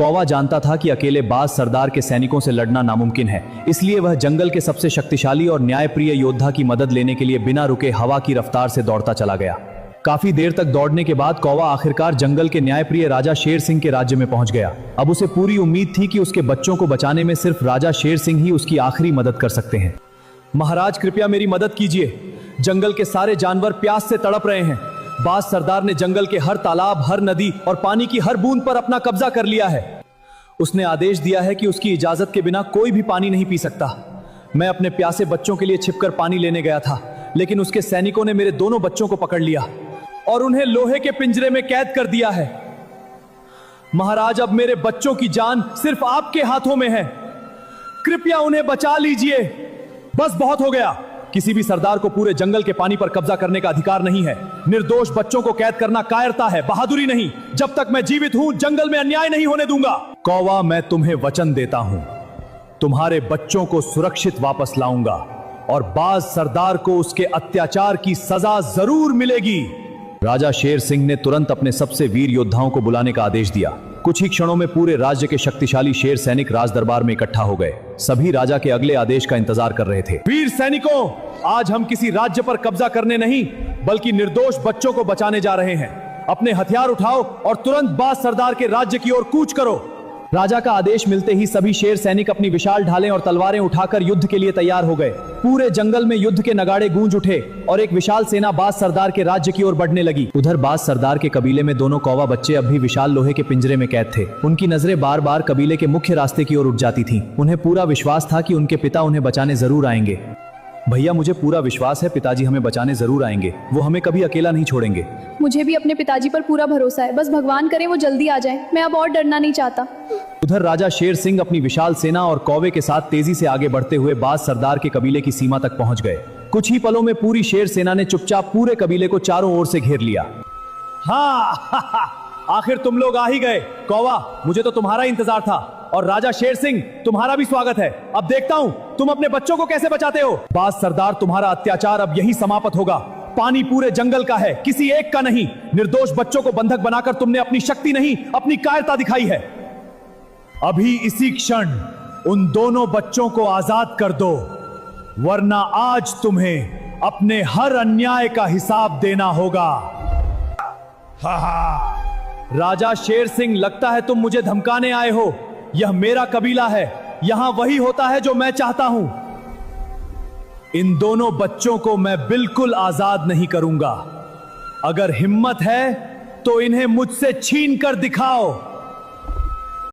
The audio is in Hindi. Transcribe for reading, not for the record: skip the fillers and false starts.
कौवा जानता था कि अकेले बाज सरदार के सैनिकों से लड़ना नामुमकिन है, इसलिए वह जंगल के सबसे शक्तिशाली और न्यायप्रिय योद्धा की मदद लेने के लिए बिना रुके हवा की रफ्तार से दौड़ता चला गया। काफी देर तक दौड़ने के बाद कौवा आखिरकार जंगल के न्यायप्रिय राजा शेर सिंह के राज्य में पहुंच गया। अब उसे पूरी उम्मीद थी कि उसके बच्चों को बचाने में सिर्फ राजा शेर सिंह ही उसकी आखिरी मदद कर सकते हैं। महाराज, कृपया मेरी मदद कीजिए। जंगल के सारे जानवर प्यास से तड़प रहे हैं। बाज सरदार ने जंगल के हर तालाब, हर नदी और पानी की हर बूंद पर अपना कब्जा कर लिया है। उसने आदेश दिया है कि उसकी इजाजत के बिना कोई भी पानी नहीं पी सकता। मैं अपने प्यासे बच्चों के लिए छिपकर पानी लेने गया था, लेकिन उसके सैनिकों ने मेरे दोनों बच्चों को पकड़ लिया और उन्हें लोहे के पिंजरे में कैद कर दिया है। महाराज, अब मेरे बच्चों की जान सिर्फ आपके हाथों में है। कृपया उन्हें बचा लीजिए। बस बहुत हो गया। किसी भी सरदार को पूरे जंगल के पानी पर कब्जा करने का अधिकार नहीं है। निर्दोष बच्चों को कैद करना कायरता है, बहादुरी नहीं। जब तक मैं जीवित हूं, जंगल में अन्याय नहीं होने दूंगा। कौवा, मैं तुम्हें वचन देता हूं, तुम्हारे बच्चों को सुरक्षित वापस लाऊंगा और बाज सरदार को उसके अत्याचार की सजा जरूर मिलेगी। राजा शेर सिंह ने तुरंत अपने सबसे वीर योद्धाओं को बुलाने का आदेश दिया। कुछ ही क्षणों में पूरे राज्य के शक्तिशाली शेर सैनिक राज दरबार में इकट्ठा हो गए। सभी राजा के अगले आदेश का इंतजार कर रहे थे। वीर सैनिकों, आज हम किसी राज्य पर कब्जा करने नहीं, बल्कि निर्दोष बच्चों को बचाने जा रहे हैं। अपने हथियार उठाओ और तुरंत बाज सरदार के राज्य की ओर कूच करो। राजा का आदेश मिलते ही सभी शेर सैनिक अपनी विशाल ढालें और तलवारें उठाकर युद्ध के लिए तैयार हो गए। पूरे जंगल में युद्ध के नगाड़े गूंज उठे और एक विशाल सेना बाज सरदार के राज्य की ओर बढ़ने लगी। उधर बाज सरदार के कबीले में दोनों कौवा बच्चे अब भी विशाल लोहे के पिंजरे में कैद थे। उनकी नजरें बार बार कबीले के मुख्य रास्ते की ओर उठ जाती थीं। उन्हें पूरा विश्वास था कि उनके पिता उन्हें बचाने जरूर आएंगे। भैया, मुझे पूरा विश्वास है पिताजी हमें बचाने जरूर आएंगे। वो हमें कभी अकेला नहीं छोड़ेंगे। मुझे भी अपने पिताजी पर पूरा भरोसा है। बस भगवान करे वो जल्दी आ जाए। मैं अब और डरना नहीं चाहता। उधर राजा शेर सिंह अपनी विशाल सेना और कौवे के साथ तेजी से आगे बढ़ते हुए बाज सरदार के कबीले की सीमा तक पहुंच गए। कुछ ही पलों में पूरी शेर सेना ने चुपचाप पूरे कबीले को चारों ओर से घेर लिया। हाँ, आखिर तुम लोग आ ही गए। कौवा, मुझे तो तुम्हारा इंतजार था, और राजा शेर सिंह, तुम्हारा भी स्वागत है। अब देखता हूं तुम अपने बच्चों को कैसे बचाते हो। बाज सरदार, तुम्हारा अत्याचार अब यही समाप्त होगा। पानी पूरे जंगल का है, किसी एक का नहीं। निर्दोष बच्चों को बंधक बनाकर तुमने अपनी शक्ति नहीं, अपनी कायरता दिखाई है। अभी इसी क्षण उन दोनों बच्चों को आजाद कर दो, वरना आज तुम्हें अपने हर अन्याय का हिसाब देना होगा। राजा शेर सिंह, लगता है तुम मुझे धमकाने आए हो। यह मेरा कबीला है, यहां वही होता है जो मैं चाहता हूं। इन दोनों बच्चों को मैं बिल्कुल आजाद नहीं करूंगा। अगर हिम्मत है तो इन्हें मुझसे छीन कर दिखाओ।